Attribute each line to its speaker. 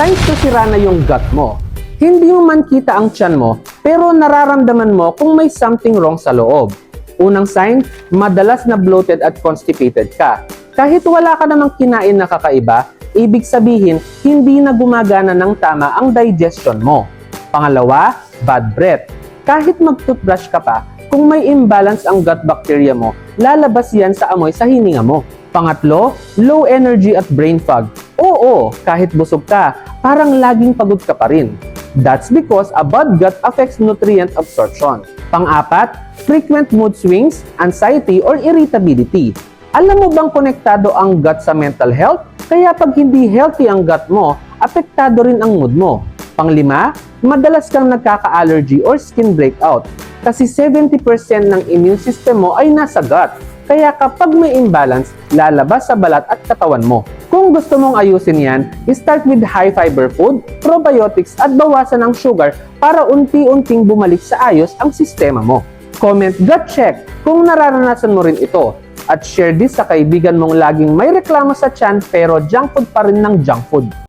Speaker 1: signs na sira na yung gut mo. Hindi mo man kita ang tiyan mo, pero nararamdaman mo kung may something wrong sa loob. Unang sign, madalas na bloated at constipated ka. Kahit wala ka namang kinain na kakaiba, ibig sabihin, hindi na gumagana ng tama ang digestion mo. Pangalawa, bad breath. Kahit mag-toothbrush ka pa, kung may imbalance ang gut bacteria mo, lalabas yan sa amoy sa hininga mo. Pangatlo, low energy at brain fog. Oo, kahit busog ka, parang laging pagod ka pa rin. That's because a bad gut affects nutrient absorption. Pang-apat, frequent mood swings, anxiety, or irritability. Alam mo bang konektado ang gut sa mental health? Kaya pag hindi healthy ang gut mo, apektado rin ang mood mo. Pang-lima, madalas kang nagkaka-allergy or skin breakout. Kasi 70% ng immune system mo ay nasa gut. Kaya kapag may imbalance, lalabas sa balat at katawan mo. Kung gusto mong ayusin yan, start with high fiber food, probiotics at bawasan ang sugar para unti-unting bumalik sa ayos ang sistema mo. Comment gut check kung nararanasan mo rin ito. At share this sa kaibigan mong laging may reklamo sa tiyan pero junk food pa rin ng junk food.